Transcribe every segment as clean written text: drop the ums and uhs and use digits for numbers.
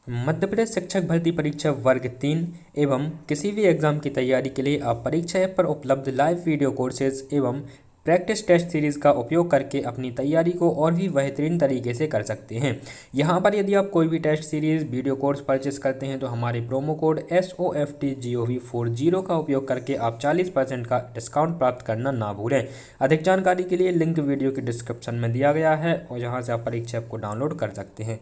मध्य प्रदेश शिक्षक भर्ती परीक्षा वर्ग 3 एवं किसी भी एग्जाम की तैयारी के लिए आप परीक्षा ऐप पर उपलब्ध लाइव वीडियो कोर्सेज एवं प्रैक्टिस टेस्ट सीरीज का उपयोग करके अपनी तैयारी को और भी बेहतरीन तरीके से कर सकते हैं। यहाँ पर यदि आप कोई भी test series video course purchase करते हैं तो हमारे प्रोमो कोड SOFTGOV40 का उपयोग करके आप 40% का डिस्काउंट प्राप्त करना ना भूलें। अधिक जानकारी के लिए लिंक वीडियो के डिस्क्रिप्शन में दिया गया है और यहाँ से आप परीक्षा ऐप को डाउनलोड कर सकते हैं।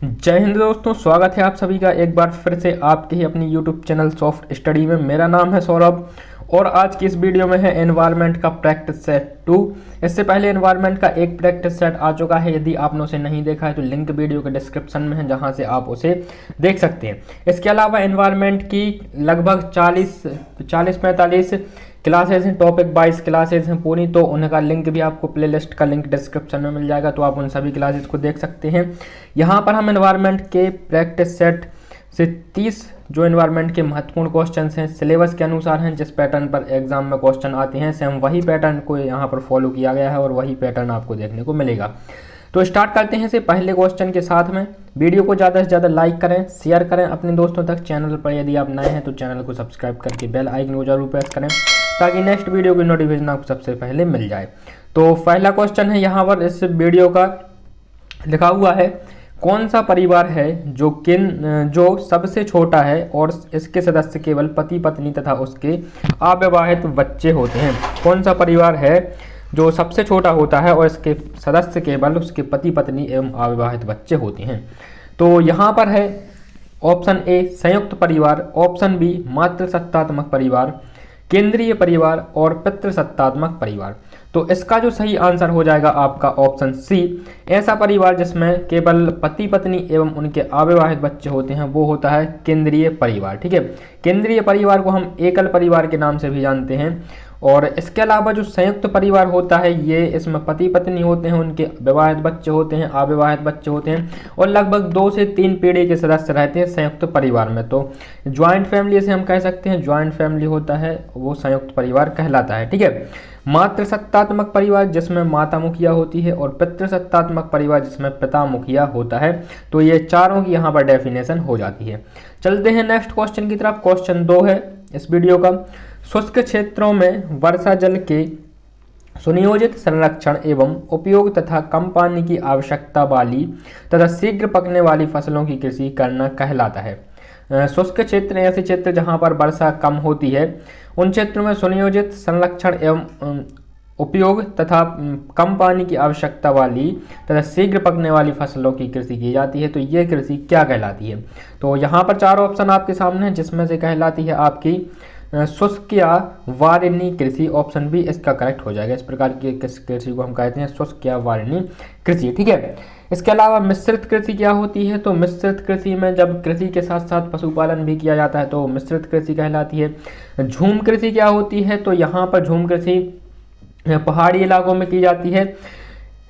जय हिंद दोस्तों, स्वागत है आप सभी का एक बार फिर से आपके ही अपनी YouTube चैनल सॉफ्ट स्टडी में। मेरा नाम है सौरभ और आज की इस वीडियो में है एनवायरनमेंट का प्रैक्टिस सेट 2। इससे पहले एनवायरनमेंट का एक प्रैक्टिस सेट आ चुका है। यदि आपने उसे नहीं देखा है तो लिंक वीडियो के डिस्क्रिप्शन में है, जहां से आप उसे देख सकते हैं। इसके अलावा एनवायरनमेंट की लगभग 40-45 क्लासेज हैं, टॉपिक 22 क्लासेज हैं पूरी, तो उनका लिंक भी आपको प्लेलिस्ट का लिंक डिस्क्रिप्शन में मिल जाएगा, तो आप उन सभी क्लासेज को देख सकते हैं। यहाँ पर हम एनवायरनमेंट के प्रैक्टिस सेट से 30 जो एनवायरनमेंट के महत्वपूर्ण क्वेश्चंस हैं सिलेबस के अनुसार हैं, जिस पैटर्न पर एग्जाम में क्वेश्चन आते हैं सेम वही पैटर्न को यहाँ पर फॉलो किया गया है और वही पैटर्न आपको देखने को मिलेगा। तो स्टार्ट करते हैं से पहले क्वेश्चन के साथ में। वीडियो को ज़्यादा से ज़्यादा लाइक करें, शेयर करें अपने दोस्तों तक। चैनल पर यदि आप नए हैं तो चैनल को सब्सक्राइब करके बेल आइकन को जरूर प्रेस करें ताकि नेक्स्ट वीडियो की नोटिफिकेशन आपको सबसे पहले मिल जाए। तो पहला क्वेश्चन है यहाँ पर इस वीडियो का लिखा हुआ है, कौन सा परिवार है जो सबसे छोटा है और इसके सदस्य केवल पति पत्नी तथा उसके अविवाहित बच्चे होते हैं। कौन सा परिवार है जो सबसे छोटा होता है और इसके सदस्य केवल उसके पति पत्नी एवं अविवाहित बच्चे होते हैं। तो यहाँ पर है ऑप्शन ए संयुक्त परिवार, ऑप्शन बी मातृसत्तात्मक परिवार, केंद्रीय परिवार और पितृसत्तात्मक परिवार। तो इसका जो सही आंसर हो जाएगा आपका ऑप्शन सी, ऐसा परिवार जिसमें केवल पति पत्नी एवं उनके अविवाहित बच्चे होते हैं वो होता है केंद्रीय परिवार। ठीक है, केंद्रीय परिवार को हम एकल परिवार के नाम से भी जानते हैं। और इसके अलावा जो संयुक्त परिवार होता है ये इसमें पति पत्नी होते हैं, उनके विवाहित बच्चे होते हैं, अविवाहित बच्चे होते हैं और लगभग 2 से 3 पीढ़ी के सदस्य रहते हैं संयुक्त परिवार में। तो ज्वाइंट फैमिली से हम कह सकते हैं, ज्वाइंट फैमिली होता है वो संयुक्त परिवार कहलाता है। ठीक है, मातृसत्तात्मक परिवार जिसमें माता मुखिया होती है और पितृसत्तात्मक परिवार जिसमें पिता मुखिया होता है। तो ये चारों की यहाँ पर डेफिनेशन हो जाती है। चलते हैं नेक्स्ट क्वेश्चन की तरफ। क्वेश्चन 2 है इस वीडियो का, शुष्क क्षेत्रों में वर्षा जल के सुनियोजित संरक्षण एवं उपयोग तथा कम पानी की आवश्यकता वाली तथा शीघ्र पकने वाली फसलों की कृषि करना कहलाता है। शुष्क क्षेत्र ऐसे क्षेत्र जहां पर वर्षा कम होती है, उन क्षेत्रों में सुनियोजित संरक्षण एवं उपयोग तथा कम पानी की आवश्यकता वाली तथा शीघ्र पकने वाली फसलों की कृषि की जाती है। तो ये कृषि क्या कहलाती है? तो यहाँ पर 4 ऑप्शन आपके सामने हैं, जिसमें से कहलाती है आपकी शुष्क या वारिणी कृषि। ऑप्शन बी इसका करेक्ट हो जाएगा। इस प्रकार की कृषि को हम कहते हैं शुष्क या वारिणी कृषि। ठीक है, इसके अलावा मिश्रित कृषि क्या होती है? तो मिश्रित कृषि में जब कृषि के साथ साथ पशुपालन भी किया जाता है तो मिश्रित कृषि कहलाती है। झूम कृषि क्या होती है? तो यहाँ पर झूम कृषि पहाड़ी इलाकों में की जाती है।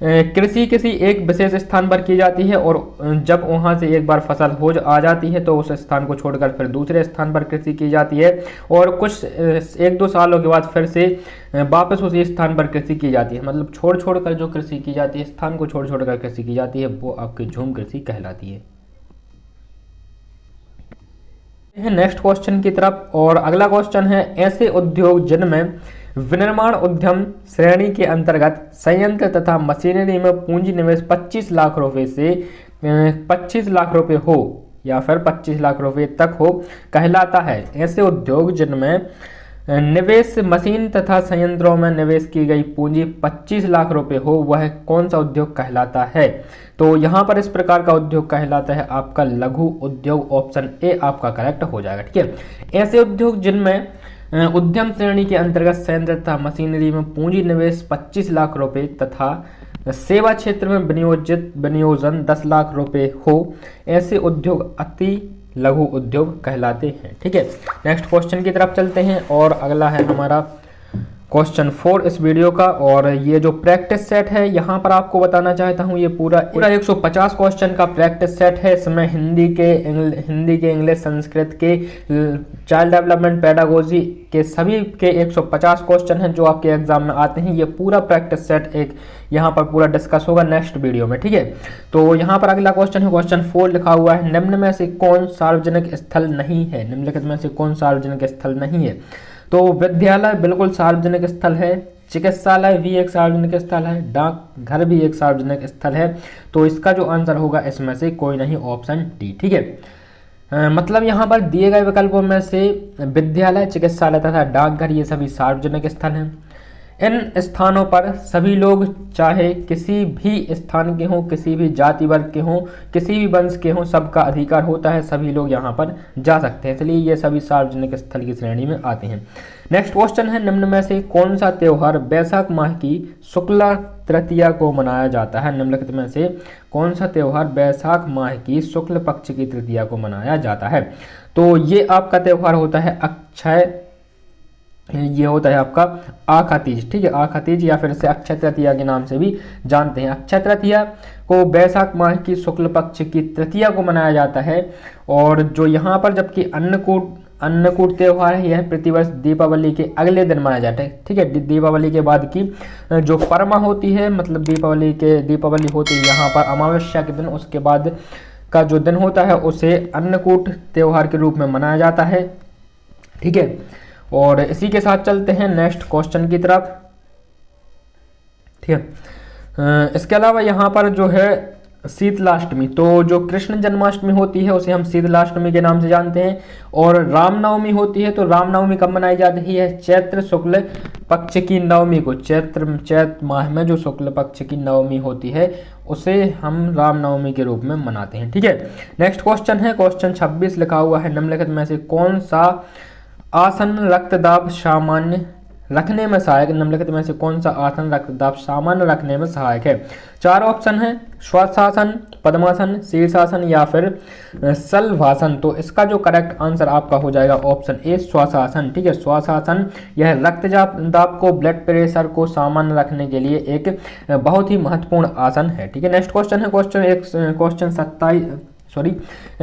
कृषि किसी एक विशेष स्थान पर की जाती है और जब वहां से एक बार फसल हो आ जाती है तो उस स्थान को छोड़कर फिर दूसरे स्थान पर कृषि की जाती है और कुछ 1-2 सालों के बाद फिर से वापस उसी स्थान पर कृषि की जाती है। मतलब छोड़ कर जो कृषि की जाती है, स्थान को छोड़ कर कृषि की जाती है, वो आपकी झूम कृषि कहलाती है। नेक्स्ट क्वेश्चन की तरफ, और अगला क्वेश्चन है, ऐसे उद्योग जिनमें विनिर्माण उद्यम श्रेणी के अंतर्गत संयंत्र तथा मशीनरी में पूंजी निवेश 25 लाख रुपए से 25 लाख रुपए हो या फिर 25 लाख रुपए तक हो कहलाता है। ऐसे उद्योग जिनमें निवेश मशीन तथा संयंत्रों में निवेश की गई पूंजी 25 लाख रुपए हो, वह कौन सा उद्योग कहलाता है? तो यहाँ पर इस प्रकार का उद्योग कहलाता है आपका लघु उद्योग। ऑप्शन ए आपका करेक्ट हो जाएगा। ठीक है, ऐसे उद्योग जिनमें उद्यम श्रेणी के अंतर्गत संयंत्र तथा मशीनरी में पूंजी निवेश 25 लाख रुपए तथा सेवा क्षेत्र में विनियोजन 10 लाख रुपए हो, ऐसे उद्योग अति लघु उद्योग कहलाते हैं। ठीक है, नेक्स्ट क्वेश्चन की तरफ चलते हैं और अगला है हमारा क्वेश्चन 4 इस वीडियो का। और ये जो प्रैक्टिस सेट है यहाँ पर आपको बताना चाहता हूँ, ये पूरा 150 क्वेश्चन का प्रैक्टिस सेट है। इसमें हिंदी के, इंग्लिश, संस्कृत के, चाइल्ड डेवलपमेंट, पेडागोजी के सभी के 150 क्वेश्चन हैं जो आपके एग्जाम में आते हैं। ये पूरा प्रैक्टिस सेट एक यहाँ पर पूरा डिस्कस होगा नेक्स्ट वीडियो में, ठीक है। तो यहाँ पर अगला क्वेश्चन है, क्वेश्चन 4 लिखा हुआ है, निम्न में से कौन सार्वजनिक स्थल नहीं है? निम्नलिखित में से कौन सार्वजनिक स्थल नहीं है? तो विद्यालय बिल्कुल सार्वजनिक स्थल है, चिकित्सालय भी एक सार्वजनिक स्थल है, डाक घर भी एक सार्वजनिक स्थल है। तो इसका जो आंसर होगा इसमें से कोई नहीं, ऑप्शन डी, ठीक है। मतलब यहाँ पर दिए गए विकल्पों में से विद्यालय, चिकित्सालय तथा डाकघर ये सभी सार्वजनिक स्थल हैं। इन स्थानों पर सभी लोग चाहे किसी भी स्थान के हों, किसी भी जाति वर्ग के हों, किसी भी वंश के हों, सबका अधिकार होता है, सभी लोग यहाँ पर जा सकते हैं, इसलिए ये सभी सार्वजनिक स्थल की श्रेणी में आते हैं। नेक्स्ट क्वेश्चन है, निम्न में से कौन सा त्यौहार बैसाख माह की शुक्ला तृतीया को मनाया जाता है? निम्नलिखित में से कौन सा त्यौहार बैसाख माह की शुक्ल पक्ष की तृतीया को मनाया जाता है? तो ये आपका त्यौहार होता है अक्षय, ये होता है आपका आखा तीज, ठीक है। आखा तीज या फिर इसे अक्षय तृतीया के नाम से भी जानते हैं। अक्षय तृतीया को बैसाख माह की शुक्ल पक्ष की तृतीया को मनाया जाता है। और जो यहाँ पर जबकि अन्नकूट त्यौहार है, यह प्रतिवर्ष दीपावली के अगले दिन मनाया जाता है, ठीक है। दीपावली के बाद की जो परमा होती है, मतलब दीपावली होती है यहाँ पर अमावस्या के दिन, उसके बाद का जो दिन होता है उसे अन्नकूट त्यौहार के रूप में मनाया जाता है, ठीक है। और इसी के साथ चलते हैं नेक्स्ट क्वेश्चन की तरफ, ठीक है। इसके अलावा यहाँ पर जो है शीतलाष्टमी, तो जो कृष्ण जन्माष्टमी होती है उसे हम शीतलाष्टमी के नाम से जानते हैं। और रामनवमी होती है, तो रामनवमी कब मनाई जाती है? चैत्र शुक्ल पक्ष की नवमी को, चैत्र माह में जो शुक्ल पक्ष की नवमी होती है उसे हम रामनवमी के रूप में मनाते हैं, ठीक है। नेक्स्ट क्वेश्चन है, क्वेश्चन 26 लिखा हुआ है, निम्नलिखित में से कौन सा आसन रक्तदाब सामान्य रखने में सहायक? निम्नलिखित में से कौन सा आसन रक्तदाब सामान्य रखने में सहायक है? 4 ऑप्शन है, श्वासासन, पद्मासन, शीर्षासन या फिर शलभासन। तो इसका जो करेक्ट आंसर आपका हो जाएगा ऑप्शन ए, श्वासासन, ठीक है। श्वासासन यह रक्तदाब को, ब्लड प्रेशर को सामान्य रखने के लिए एक बहुत ही महत्वपूर्ण आसन है, ठीक है। नेक्स्ट क्वेश्चन है, क्वेश्चन 27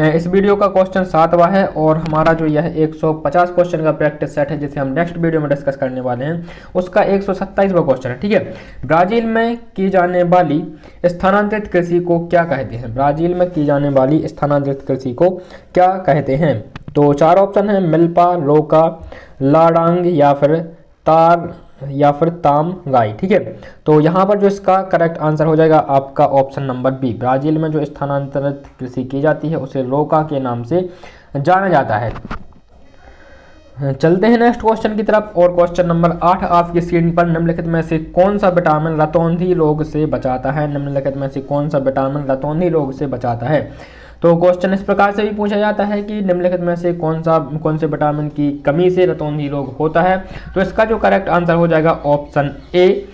इस वीडियो का क्वेश्चन 7वां है। और हमारा जो यह 150 क्वेश्चन का प्रैक्टिस सेट है जिसे हम नेक्स्ट वीडियो में डिस्कस करने वाले हैं, उसका 127वां क्वेश्चन है, ठीक है। ब्राजील में की जाने वाली स्थानांतरित कृषि को क्या कहते हैं? ब्राजील में की जाने वाली स्थानांतरित कृषि को क्या कहते हैं? तो 4 ऑप्शन है, मिल्पा, रोका, लाडांग या फिर ताम गाई, ठीक है। तो यहाँ पर जो इसका करेक्ट आंसर हो जाएगा आपका ऑप्शन नंबर बी। ब्राजील में जो स्थानांतरित कृषि की जाती है उसे रोका के नाम से जाना जाता है। चलते हैं नेक्स्ट क्वेश्चन की तरफ। और क्वेश्चन नंबर 8 आपकी स्क्रीन पर, निम्नलिखित में से कौन सा विटामिन रतौंधी रोग से बचाता है? निम्नलिखित में से कौन सा विटामिन रतौंधी रोग से बचाता है? तो क्वेश्चन इस प्रकार से भी पूछा जाता है कि निम्नलिखित में से कौन से विटामिन की कमी से रतौंधी रोग होता है? तो इसका जो करेक्ट आंसर हो जाएगा ऑप्शन ए,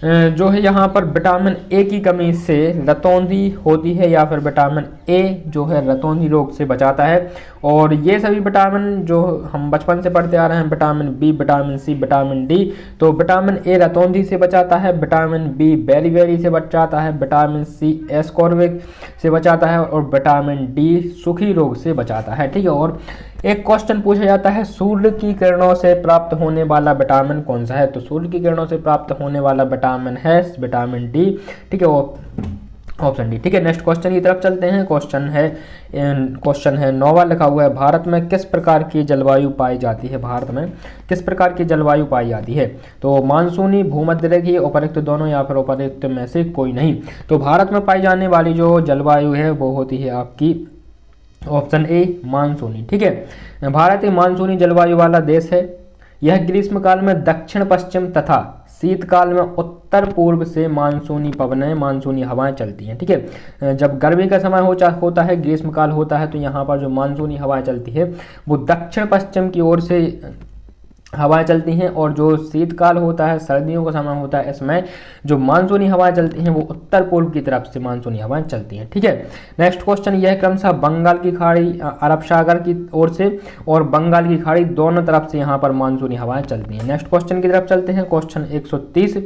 जो है यहाँ पर विटामिन ए की कमी से रतौंधी होती है, या फिर विटामिन ए जो है रतौंधी रोग से बचाता है। और ये सभी विटामिन जो हम बचपन से पढ़ते आ रहे हैं, vitamin B, vitamin C, vitamin D, तो विटामिन ए रतौंधी से बचाता है, विटामिन बी बेरी से बचाता है, विटामिन सी एस्कॉर्बिक से बचाता है और विटामिन डी सुखी रोग से बचाता है, ठीक है। और एक क्वेश्चन पूछा जाता है, सूर्य की किरणों से प्राप्त होने वाला विटामिन कौन सा है? तो सूर्य की किरणों से प्राप्त होने वाला विटामिन है विटामिन डी, ठीक है, ऑप्शन डी, ठीक है। नेक्स्ट क्वेश्चन की तरफ चलते हैं। क्वेश्चन है 9वां लिखा हुआ है, भारत में किस प्रकार की जलवायु पाई जाती है? भारत में किस प्रकार की जलवायु पाई जाती है? तो मानसूनी, भूमध्यरेखीय, उपयुक्त दोनों या फिर उपयुक्त में से कोई नहीं। तो भारत में पाई जाने वाली जो जलवायु है वो होती है आपकी ऑप्शन ए, मानसूनी, ठीक है। भारत एक मानसूनी जलवायु वाला देश है। यह ग्रीष्मकाल में दक्षिण पश्चिम तथा शीतकाल में उत्तर पूर्व से मानसूनी हवाएं चलती हैं, ठीक है। जब गर्मी का समय होता है, ग्रीष्मकाल होता है, तो यहाँ पर जो मानसूनी हवाएं चलती है वो दक्षिण पश्चिम की ओर से हवाएं चलती हैं, और जो शीतकाल होता है, सर्दियों का समय होता है, इसमें जो मानसूनी हवाएं चलती हैं वो उत्तर पूर्व की तरफ से मानसूनी हवाएं चलती हैं। ठीक है, नेक्स्ट क्वेश्चन यह है क्रमशः बंगाल की खाड़ी, अरब सागर की ओर से और बंगाल की खाड़ी दोनों तरफ से यहाँ पर मानसूनी हवाएं चलती हैं। नेक्स्ट क्वेश्चन की तरफ चलते हैं, क्वेश्चन 130,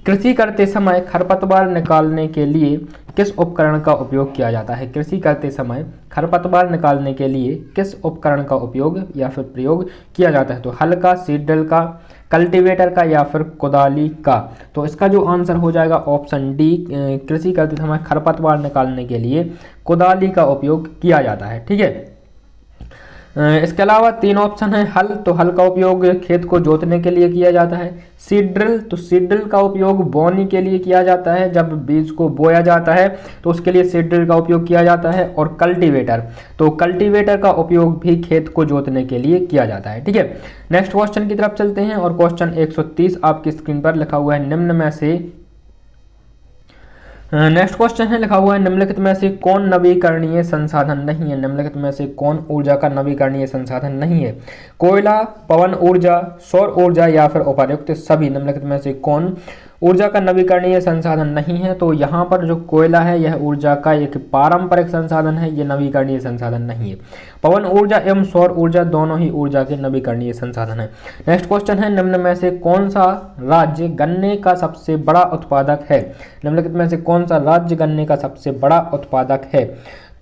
कृषि करते समय खरपतवार निकालने के लिए किस उपकरण का उपयोग किया जाता है? कृषि करते समय खरपतवार निकालने के लिए किस उपकरण का उपयोग या फिर प्रयोग किया जाता है? तो हल का, सीड ड्रिल का, कल्टीवेटर का या फिर कुदाली का? तो इसका जो आंसर हो जाएगा ऑप्शन डी, कृषि करते समय खरपतवार निकालने के लिए कुदाली का उपयोग किया जाता है। ठीक है, इसके अलावा 3 ऑप्शन है। हल, तो हल का उपयोग खेत को जोतने के लिए किया जाता है। सीड ड्रिल, तो सीड ड्रिल का उपयोग बोनी के लिए किया जाता है, जब बीज को बोया जाता है तो उसके लिए सीड ड्रिल का उपयोग किया जाता है। और कल्टीवेटर, तो कल्टीवेटर का उपयोग भी खेत को जोतने के लिए किया जाता है। ठीक है, नेक्स्ट क्वेश्चन की तरफ चलते हैं, और क्वेश्चन 130 आपकी स्क्रीन पर लिखा हुआ है, निम्न में से नेक्स्ट क्वेश्चन है लिखा हुआ है, निम्नलिखित में से कौन नवीकरणीय संसाधन नहीं है? निम्नलिखित में से कौन ऊर्जा का नवीकरणीय संसाधन नहीं है? कोयला, पवन ऊर्जा, सौर ऊर्जा या फिर उपर्युक्त सभी? निम्नलिखित में से कौन ऊर्जा का नवीकरणीय संसाधन नहीं है? तो यहाँ पर जो कोयला है यह ऊर्जा का एक पारंपरिक संसाधन है, ये नवीकरणीय संसाधन नहीं है। पवन ऊर्जा एवं सौर ऊर्जा दोनों ही ऊर्जा के नवीकरणीय संसाधन है। नेक्स्ट क्वेश्चन है, निम्न में से कौन सा राज्य गन्ने का सबसे बड़ा उत्पादक है? निम्नलिखित में से कौन सा राज्य गन्ने का सबसे बड़ा उत्पादक है?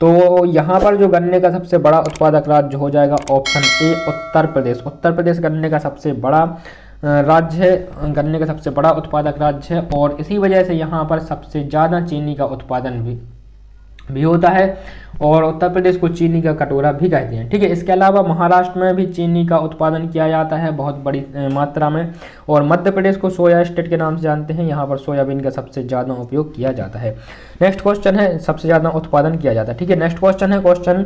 तो यहाँ पर जो गन्ने का सबसे बड़ा उत्पादक राज्य हो जाएगा ऑप्शन ए, उत्तर प्रदेश। उत्तर प्रदेश गन्ने का सबसे बड़ा राज्य है, गन्ने का सबसे बड़ा उत्पादक राज्य है, और इसी वजह से यहाँ पर सबसे ज़्यादा चीनी का उत्पादन भी होता है, और उत्तर प्रदेश को चीनी का कटोरा भी कहते हैं। ठीक है, इसके अलावा महाराष्ट्र में भी चीनी का उत्पादन किया जाता है बहुत बड़ी मात्रा में, और मध्य प्रदेश को सोया स्टेट के नाम से जानते हैं, यहाँ पर सोयाबीन का सबसे ज़्यादा उपयोग किया जाता है। नेक्स्ट क्वेश्चन है, सबसे ज़्यादा उत्पादन किया जाता है। ठीक है, नेक्स्ट क्वेश्चन है क्वेश्चन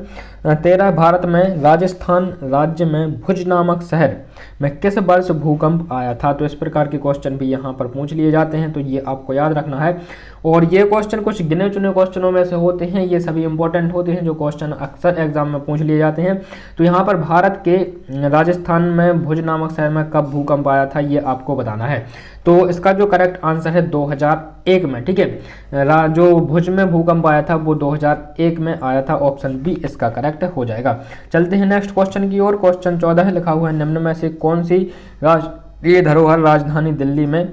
13, भारत में राजस्थान राज्य में भुज नामक शहर में किस वर्ष भूकंप आया था? तो इस प्रकार के क्वेश्चन भी यहाँ पर पूछ लिए जाते हैं, तो ये आपको याद रखना है। और ये क्वेश्चन कुछ गिने चुने क्वेश्चनों में से होते हैं, ये सभी इंपॉर्टेंट होते हैं जो क्वेश्चन अक्सर एग्जाम में पूछ लिए जाते हैं। तो यहाँ पर भारत के राजस्थान में भुज नामक शहर में कब भूकंप आया था ये आपको बताना है। तो इसका जो करेक्ट आंसर है 2001 में। ठीक है, जो भुज में भूकंप आया था वो 2001 में आया था, ऑप्शन बी इसका करेक्ट हो जाएगा। चलते हैं नेक्स्ट क्वेश्चन की ओर। क्वेश्चन 14 लिखा हुआ है, निम्न में से कौन सी राष्ट्रीय धरोहर राजधानी दिल्ली में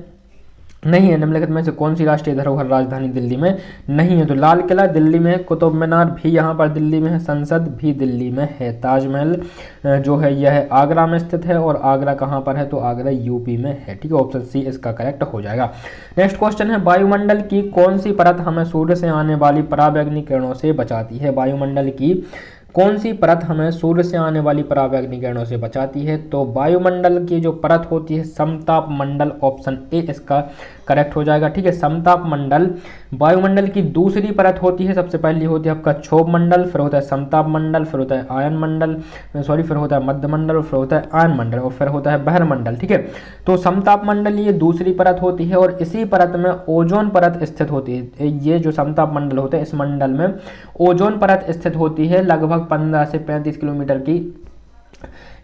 नहीं है? निम्नलिखित में से कौन सी राष्ट्रीय धरोहर राजधानी दिल्ली में नहीं है? तो लाल किला दिल्ली में है, कुतुब मीनार भी यहाँ पर दिल्ली में है, संसद भी दिल्ली में है, ताजमहल जो है यह आगरा में स्थित है, और आगरा कहाँ पर है? तो आगरा यूपी में है। ठीक है, ऑप्शन सी इसका करेक्ट हो जाएगा। नेक्स्ट क्वेश्चन है, वायुमंडल की कौन सी परत हमें सूर्य से आने वाली पराबैंगनी किरणों से बचाती है? वायुमंडल की कौन सी परत हमें सूर्य से आने वाली पराबैंगनी किरणों से बचाती है? तो वायुमंडल की जो परत होती है समताप मंडल, ऑप्शन ए इसका करेक्ट हो जाएगा। ठीक है, समताप मंडल वायुमंडल की दूसरी परत होती है। सबसे पहली होती है आपका क्षोभ मंडल, फिर होता है समताप मंडल, फिर होता है आयन मंडल, फिर होता है मध्य मंडल, और फिर होता है आयन मंडल, और फिर होता है बहर मंडल। ठीक है, तो समताप मंडल ये दूसरी परत होती है, और इसी परत में ओजोन परत स्थित होती है। ये जो समताप मंडल होता है इस मंडल में ओजोन परत स्थित होती है, लगभग 15 से 35 किलोमीटर की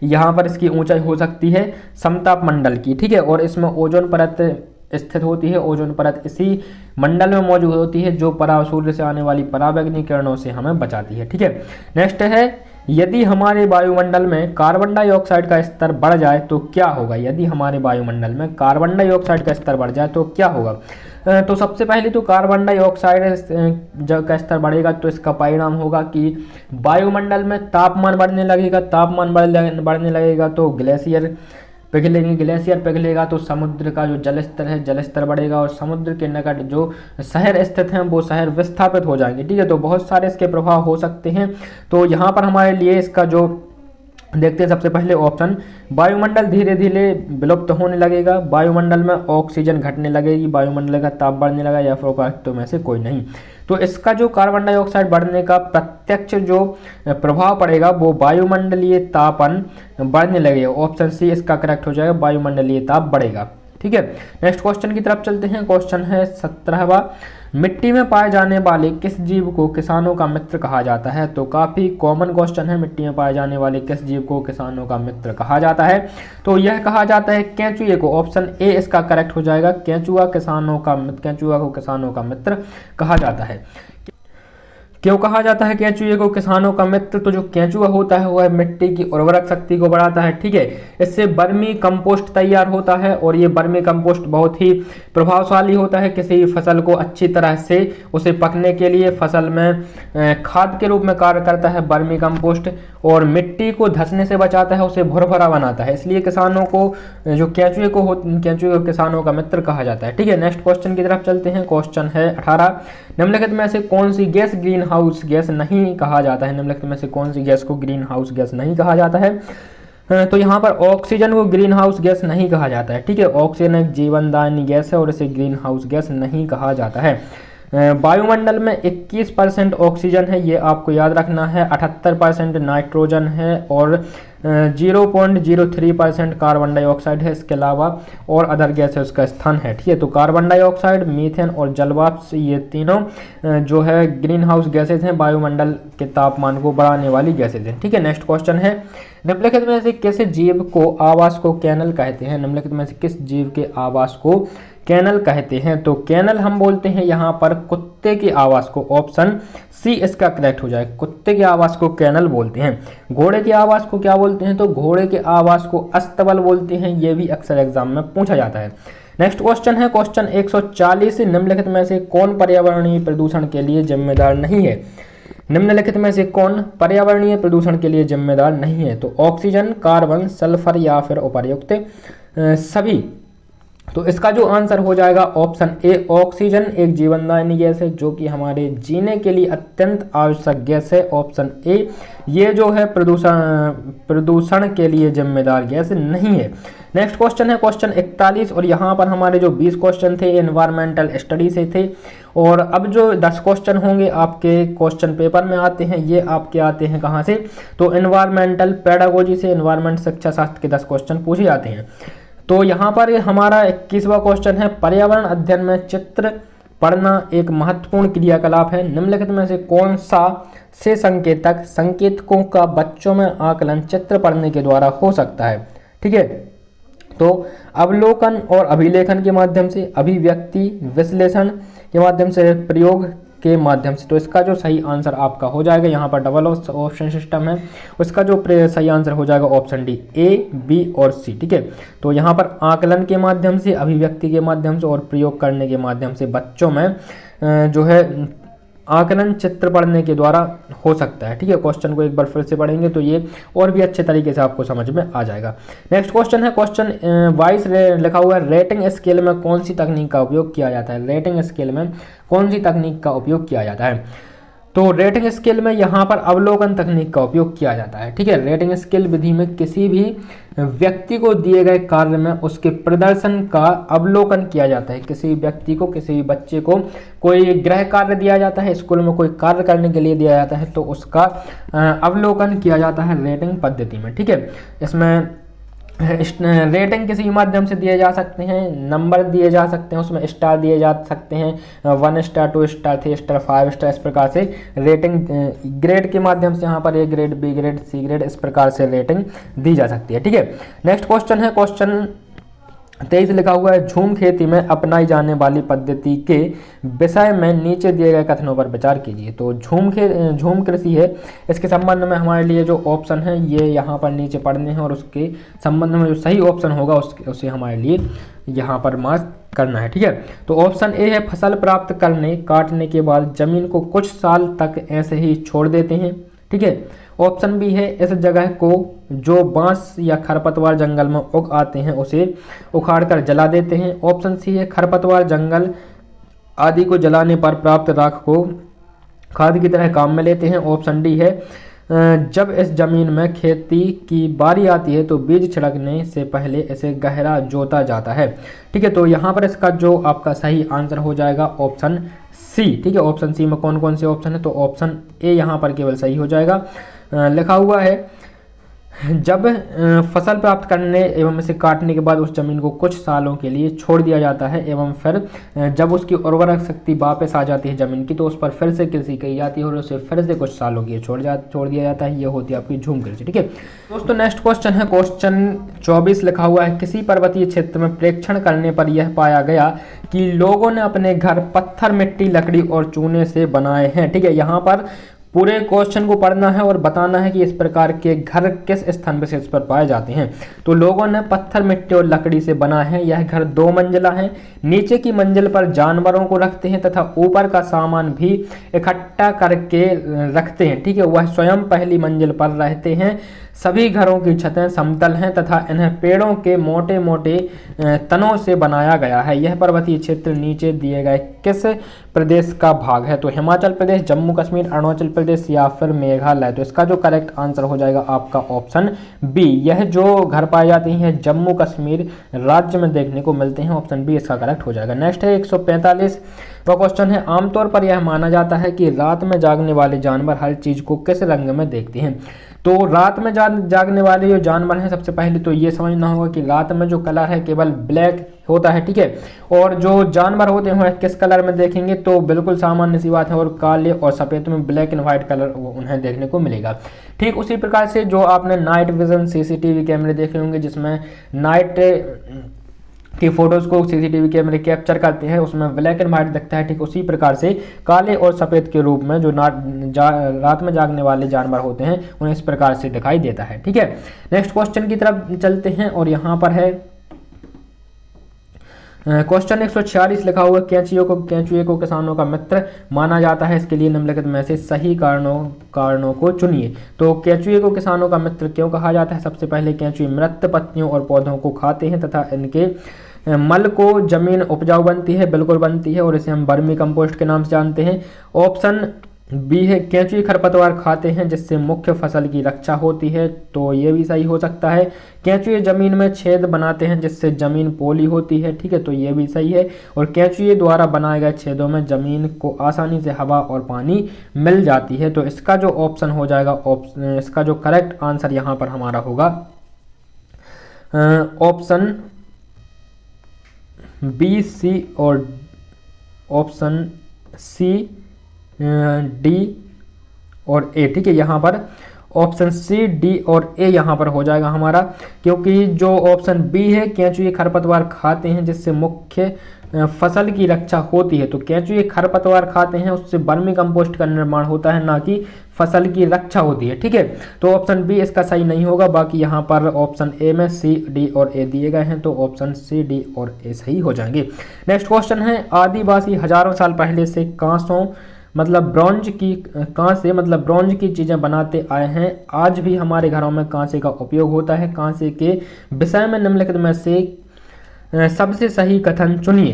यहाँ पर इसकी ऊंचाई हो सकती है समताप मंडल की। ठीक है, और इसमें ओजोन परत स्थित होती है। ओजोन परत इसी मंडल में मौजूद होती है जो सूर्य से आने वाली पराबैंगनी किरणों से हमें बचाती है। ठीक है, नेक्स्ट है, यदि हमारे वायुमंडल में कार्बन डाइऑक्साइड का स्तर बढ़ जाए तो क्या होगा? यदि हमारे वायुमंडल में कार्बन डाइऑक्साइड का स्तर बढ़ जाए तो क्या होगा? तो सबसे पहले तो कार्बन डाइऑक्साइड का स्तर बढ़ेगा तो इसका परिणाम होगा कि वायुमंडल में तापमान बढ़ने लगेगा। तापमान बढ़ने लगेगा तो ग्लेशियर पिघलेगा तो समुद्र का जो जल स्तर है जल स्तर बढ़ेगा, और समुद्र के निकट जो शहर स्थित हैं वो शहर विस्थापित हो जाएंगे। ठीक है, तो बहुत सारे इसके प्रभाव हो सकते हैं। तो यहाँ पर हमारे लिए इसका जो देखते हैं सबसे पहले ऑप्शन, वायुमंडल धीरे धीरे विलुप्त होने लगेगा, वायुमंडल में ऑक्सीजन घटने लगेगी, वायुमंडल का ताप बढ़ने लगा, या फिर उपर्युक्त में से कोई नहीं। तो इसका जो कार्बन डाइऑक्साइड बढ़ने का प्रत्यक्ष जो प्रभाव पड़ेगा वो वायुमंडलीय तापन बढ़ने लगेगा। ऑप्शन सी इसका करेक्ट हो जाएगा, वायुमंडलीय ताप बढ़ेगा। ठीक है, नेक्स्ट क्वेश्चन की तरफ चलते हैं। क्वेश्चन है 17वां, मिट्टी में पाए जाने वाले किस जीव को किसानों का मित्र कहा जाता है? तो काफ़ी कॉमन क्वेश्चन है, मिट्टी में पाए जाने वाले किस जीव को किसानों का मित्र कहा जाता है? तो यह कहा जाता है केंचुए को। ऑप्शन ए इसका करेक्ट हो जाएगा, केंचुआ केंचुआ को किसानों का मित्र कहा जाता है। क्यों कहा जाता है केंचुए को किसानों का मित्र? तो जो केंचुआ होता है वह मिट्टी की उर्वरक शक्ति को बढ़ाता है, ठीक है। इससे वर्मी कंपोस्ट तैयार होता है और ये वर्मी कंपोस्ट बहुत ही प्रभावशाली होता है किसी फसल को अच्छी तरह से उसे पकने के लिए। फसल में खाद के रूप में कार्य करता है वर्मी कंपोस्ट और मिट्टी को धंसने से बचाता है, उसे भुरभुरा बनाता है। इसलिए किसानों को जो केंचुए को किसानों का मित्र कहा जाता है, ठीक है। नेक्स्ट क्वेश्चन की तरफ चलते हैं। क्वेश्चन है 18, निम्नलिखित में से कौन सी गैस ग्रीन हाउस गैस नहीं कहा जाता है? निम्नलिखित में से कौन सी गैस को ग्रीन हाउस गैस नहीं कहा जाता है? तो यहाँ पर ऑक्सीजन को ग्रीन हाउस गैस नहीं कहा जाता है, ठीक है। ऑक्सीजन एक जीवनदायिनी गैस है और इसे ग्रीन हाउस गैस नहीं कहा जाता है। वायुमंडल में 21% ऑक्सीजन है, ये आपको याद रखना है। 78% नाइट्रोजन है और 0.03% कार्बन डाइऑक्साइड है। इसके अलावा और अदर गैसेस का स्थान है, ठीक है। तो कार्बन डाइऑक्साइड, मीथेन और जलवाष्प, ये तीनों जो है ग्रीन हाउस गैसेज हैं, वायुमंडल के तापमान को बढ़ाने वाली गैसेज हैं, ठीक है। नेक्स्ट क्वेश्चन है, निम्नलिखित में से किस जीव को आवास को कैनल कहते हैं? निम्नलिखित में से किस जीव के आवास को कैनल कहते हैं? तो कैनल हम बोलते हैं यहाँ पर कुत्ते के आवास को। ऑप्शन सी इसका करेक्ट हो जाए, कुत्ते के आवास को कैनल बोलते हैं। घोड़े के आवास को क्या बोलते हैं? तो घोड़े के आवास को अस्तबल बोलते हैं। ये भी अक्सर एग्जाम में पूछा जाता है। नेक्स्ट क्वेश्चन है क्वेश्चन 140, निम्नलिखित में से कौन पर्यावरणीय प्रदूषण के लिए जिम्मेदार नहीं है? निम्नलिखित में से कौन पर्यावरणीय प्रदूषण के लिए जिम्मेदार नहीं है? तो ऑक्सीजन, कार्बन, सल्फर या फिर उपर्युक्त सभी। तो इसका जो आंसर हो जाएगा ऑप्शन ए, ऑक्सीजन एक जीवनदायिनी गैस है जो कि हमारे जीने के लिए अत्यंत आवश्यक गैस है। ऑप्शन ए ये जो है प्रदूषण के लिए जिम्मेदार गैस नहीं है। नेक्स्ट क्वेश्चन है क्वेश्चन 41 और यहाँ पर हमारे जो 20 क्वेश्चन थे एनवायरमेंटल स्टडी से थे और अब जो 10 क्वेश्चन होंगे आपके क्वेश्चन पेपर में आते हैं, ये आपके आते हैं कहाँ से? तो एनवायरमेंटल पेडागोजी से, एनवायरमेंट शिक्षा शास्त्र के 10 क्वेश्चन पूछे जाते हैं। तो यहाँ पर हमारा 21वां क्वेश्चन है, पर्यावरण अध्ययन में चित्र पढ़ना एक महत्वपूर्ण क्रियाकलाप है। निम्नलिखित में से कौन सा से संकेतकों का बच्चों में आकलन चित्र पढ़ने के द्वारा हो सकता है? ठीक है, तो अवलोकन और अभिलेखन के माध्यम से, अभिव्यक्ति विश्लेषण के माध्यम से, प्रयोग के माध्यम से। तो इसका जो सही आंसर आपका हो जाएगा, यहाँ पर डबल ऑप्शन सिस्टम है, उसका जो सही आंसर हो जाएगा ऑप्शन डी, ए, बी और सी। ठीक है, तो यहाँ पर आकलन के माध्यम से, अभिव्यक्ति के माध्यम से और प्रयोग करने के माध्यम से बच्चों में जो है आकलन चित्र पढ़ने के द्वारा हो सकता है। ठीक है, क्वेश्चन को एक बार फिर से पढ़ेंगे तो ये और भी अच्छे तरीके से आपको समझ में आ जाएगा। नेक्स्ट क्वेश्चन है क्वेश्चन 22 लिखा हुआ है, रेटिंग स्केल में कौन सी तकनीक का उपयोग किया जाता है? रेटिंग स्केल में कौन सी तकनीक का उपयोग किया जाता है? तो रेटिंग स्केल में यहाँ पर अवलोकन तकनीक का उपयोग किया जाता है। ठीक है, रेटिंग स्केल विधि में किसी भी व्यक्ति को दिए गए कार्य में उसके प्रदर्शन का अवलोकन किया जाता है। किसी व्यक्ति को, किसी बच्चे को कोई गृह कार्य दिया जाता है, स्कूल में कोई कार्य करने के लिए दिया जाता है, तो उसका अवलोकन किया जाता है रेटिंग पद्धति में। ठीक है, इसमें रेटिंग किसी माध्यम से दिए जा सकते हैं, नंबर दिए जा सकते हैं, उसमें स्टार दिए जा सकते हैं, 1 स्टार, 2 स्टार, 3 स्टार, 5 स्टार, इस प्रकार से रेटिंग ग्रेड के माध्यम से यहाँ पर A grade, B grade, C grade, इस प्रकार से रेटिंग दी जा सकती है। ठीक है, नेक्स्ट क्वेश्चन है क्वेश्चन 23 लिखा हुआ है, झूम खेती में अपनाई जाने वाली पद्धति के विषय में नीचे दिए गए कथनों पर विचार कीजिए। तो झूम कृषि है, इसके संबंध में हमारे लिए जो ऑप्शन है ये यहाँ पर नीचे पढ़ने हैं और उसके संबंध में जो सही ऑप्शन होगा उसे हमारे लिए यहाँ पर मार्क करना है। ठीक है, तो ऑप्शन ए है, फसल प्राप्त करने काटने के बाद जमीन को कुछ साल तक ऐसे ही छोड़ देते हैं। ठीक है, ऑप्शन बी है, इस जगह को जो बांस या खरपतवार जंगल में उग आते हैं उसे उखाड़कर जला देते हैं। ऑप्शन सी है, खरपतवार जंगल आदि को जलाने पर प्राप्त राख को खाद की तरह काम में लेते हैं। ऑप्शन डी है, जब इस जमीन में खेती की बारी आती है तो बीज छिड़कने से पहले इसे गहरा जोता जाता है। ठीक है, तो यहाँ पर इसका जो आपका सही आंसर हो जाएगा ऑप्शन सी। ठीक है, ऑप्शन सी में कौन कौन से ऑप्शन है? तो ऑप्शन ए यहाँ पर केवल सही हो जाएगा। लिखा हुआ है जब फसल प्राप्त करने एवं इसे काटने के बाद उस जमीन को कुछ सालों के लिए छोड़ दिया जाता है एवं फिर जब उसकी उर्वरक शक्ति वापस आ जाती है जमीन की, तो उस पर फिर से कृषि की जाती है और उसे फिर से कुछ सालों के लिए छोड़ दिया जाता है। ये होती है आपकी झूम कृषि। ठीक है दोस्तों, नेक्स्ट क्वेश्चन है क्वेश्चन 24 लिखा हुआ है, किसी पर्वतीय क्षेत्र में प्रेक्षण करने पर यह पाया गया कि लोगों ने अपने घर पत्थर, मिट्टी, लकड़ी और चूने से बनाए हैं। ठीक है, यहाँ पर पूरे क्वेश्चन को पढ़ना है और बताना है कि इस प्रकार के घर किस स्थान विशेष पर पाए जाते हैं। तो लोगों ने पत्थर, मिट्टी और लकड़ी से बना है। यह घर 2 मंजिला है। नीचे की मंजिल पर जानवरों को रखते हैं तथा ऊपर का सामान भी इकट्ठा करके रखते हैं। ठीक है, वह स्वयं पहली मंजिल पर रहते हैं। सभी घरों की छतें समतल हैं तथा इन्हें पेड़ों के मोटे मोटे तनों से बनाया गया है। यह पर्वतीय क्षेत्र नीचे दिए गए किस प्रदेश का भाग है? तो हिमाचल प्रदेश, जम्मू कश्मीर, अरुणाचल प्रदेश या फिर मेघालय। तो इसका जो करेक्ट आंसर हो जाएगा आपका ऑप्शन बी। यह जो घर पाए जाते हैं जम्मू कश्मीर राज्य में देखने को मिलते हैं। ऑप्शन बी इसका करेक्ट हो जाएगा। नेक्स्ट है 145 वह क्वेश्चन है, आमतौर पर यह माना जाता है कि रात में जागने वाले जानवर हर चीज को किस रंग में देखते हैं? तो रात में जागने वाले जो जानवर हैं, सबसे पहले तो ये समझना होगा कि रात में जो कलर है केवल ब्लैक होता है। ठीक है, और जो जानवर होते हैं किस कलर में देखेंगे? तो बिल्कुल सामान्य सी बात है, और काले और सफ़ेद में ब्लैक एंड व्हाइट कलर उन्हें देखने को मिलेगा। ठीक उसी प्रकार से जो आपने नाइट विजन सीसीटीवी कैमरे देखे होंगे जिसमें नाइट की फोटोज को सीसीटीवी कैमरे कैप्चर करते हैं, उसमें ब्लैक एंड व्हाइट दिखता है। ठीक उसी प्रकार से काले और सफ़ेद के रूप में जो रात में जागने वाले जानवर होते हैं उन्हें इस प्रकार से दिखाई देता है। ठीक है, नेक्स्ट क्वेश्चन की तरफ चलते हैं और यहाँ पर है क्वेश्चन 146 लिखा हुआ, केंचुए को किसानों का मित्र माना जाता है। इसके लिए निम्नलिखित में से सही कारणों को चुनिए। तो केंचुए को किसानों का मित्र क्यों कहा जाता है? सबसे पहले केंचुए मृत पत्तियों और पौधों को खाते हैं तथा इनके मल को जमीन उपजाऊ बनती है, बिल्कुल बनती है, और इसे हम वर्मी कंपोस्ट के नाम से जानते हैं। ऑप्शन बी है, केंचुए खरपतवार खाते हैं जिससे मुख्य फसल की रक्षा होती है। तो ये भी सही हो सकता है। केंचुए जमीन में छेद बनाते हैं जिससे जमीन पोली होती है। ठीक है, तो ये भी सही है। और केंचुए द्वारा बनाए गए छेदों में जमीन को आसानी से हवा और पानी मिल जाती है। तो इसका जो ऑप्शन हो जाएगा, इसका जो करेक्ट आंसर यहाँ पर हमारा होगा ऑप्शन बी, सी और ऑप्शन सी, डी और ए। ठीक है, यहाँ पर ऑप्शन सी, डी और ए यहाँ पर हो जाएगा हमारा, क्योंकि जो ऑप्शन बी है केंचुए खरपतवार खाते हैं जिससे मुख्य फसल की रक्षा होती है। तो केंचुए खरपतवार खाते हैं, उससे वर्मी कंपोस्ट का निर्माण होता है, ना कि फसल की रक्षा होती है। ठीक है, तो ऑप्शन बी इसका सही नहीं होगा। बाकी यहाँ पर ऑप्शन ए में सी, डी और ए दिए गए हैं, तो ऑप्शन सी, डी और ए सही हो जाएंगे। नेक्स्ट क्वेश्चन है, आदिवासी हजारों साल पहले से कांसों मतलब ब्रॉन्ज की चीज़ें बनाते आए हैं। आज भी हमारे घरों में कांसे का उपयोग होता है। कांसे के विषय में निम्नलिखित में से सबसे सही कथन चुनिए।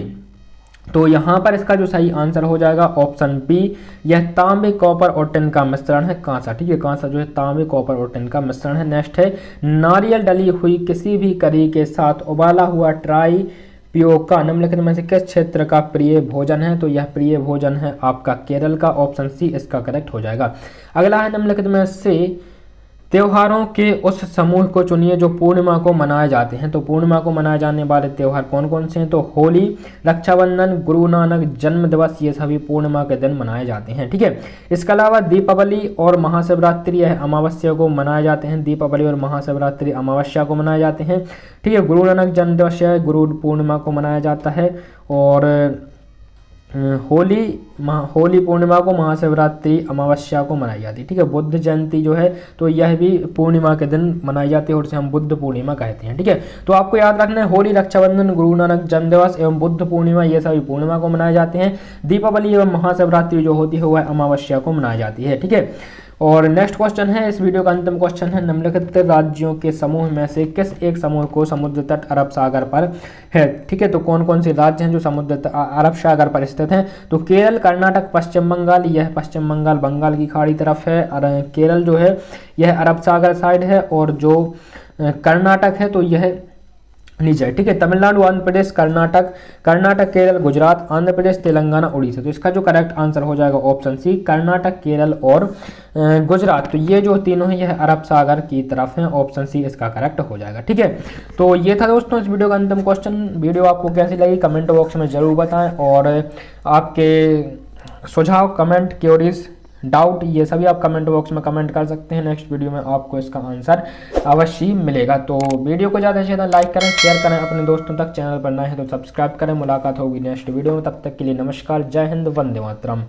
तो यहाँ पर इसका जो सही आंसर हो जाएगा ऑप्शन बी, यह तांबे, कॉपर और टिन का मिश्रण है कांसा। ठीक है, कांसा जो है तांबे, कॉपर और टिन का मिश्रण है। नेक्स्ट है, नारियल डली हुई किसी भी करी के साथ उबाला हुआ ट्राई पियोका निम्नलिखित में से किस क्षेत्र का प्रिय भोजन है? तो यह प्रिय भोजन है आपका केरल का। ऑप्शन सी इसका करेक्ट हो जाएगा। अगला है, निम्नलिखित में से त्योहारों के उस समूह को चुनिए जो पूर्णिमा को मनाए जाते हैं। तो पूर्णिमा को मनाए जाने वाले त्योहार कौन कौन से हैं? तो होली, रक्षाबंधन, गुरु नानक जन्म दिवस, ये सभी पूर्णिमा के दिन मनाए जाते हैं। ठीक है, इसके अलावा दीपावली और महाशिवरात्रि यह अमावस्या को मनाए जाते हैं। दीपावली और महाशिवरात्रि अमावस्या को मनाए जाते हैं। ठीक है, गुरु नानक जन्म दिवस है गुरु पूर्णिमा को मनाया जाता है, और होली पूर्णिमा को, महाशिवरात्रि अमावस्या को मनाई जाती है। ठीक है, बुद्ध जयंती जो है तो यह भी पूर्णिमा के दिन मनाई जाती है और इसे हम बुद्ध पूर्णिमा कहते हैं। ठीक है, तो आपको याद रखना है होली, रक्षाबंधन, गुरु नानक जन्म दिवस एवं बुद्ध पूर्णिमा ये सभी पूर्णिमा को मनाए जाते हैं। दीपावली एवं महाशिवरात्रि जो होती है वह अमावस्या को मनाई जाती है। ठीक है, और नेक्स्ट क्वेश्चन है, इस वीडियो का अंतिम क्वेश्चन है, निम्नलिखित राज्यों के समूह में से किस एक समूह को समुद्र तट अरब सागर पर है? ठीक है, तो कौन कौन से राज्य हैं जो समुद्र अरब सागर पर स्थित हैं? तो केरल, कर्नाटक, पश्चिम बंगाल। यह पश्चिम बंगाल बंगाल की खाड़ी तरफ है, और केरल जो है यह अरब सागर साइड है, और जो कर्नाटक है तो यह नीचे है, ठीक है। तमिलनाडु, आंध्र प्रदेश, कर्नाटक, केरल, गुजरात, आंध्र प्रदेश, तेलंगाना, उड़ीसा। तो इसका जो करेक्ट आंसर हो जाएगा ऑप्शन सी, कर्नाटक, केरल और गुजरात। तो ये जो तीनों हैं यह अरब सागर की तरफ हैं, ऑप्शन सी इसका करेक्ट हो जाएगा, ठीक है। तो ये था दोस्तों इस वीडियो का अंतिम क्वेश्चन। वीडियो आपको कैसी लगी कमेंट बॉक्स में जरूर बताएं, और आपके सुझाव, कमेंट, क्यूरीज, डाउट, ये सभी आप कमेंट बॉक्स में कमेंट कर सकते हैं। नेक्स्ट वीडियो में आपको इसका आंसर अवश्य ही मिलेगा। तो वीडियो को ज़्यादा से ज़्यादा लाइक करें, शेयर करें अपने दोस्तों तक। चैनल पर नए हैं तो सब्सक्राइब करें। मुलाकात होगी नेक्स्ट वीडियो में, तब तक के लिए नमस्कार, जय हिंद, वंदे मातरम।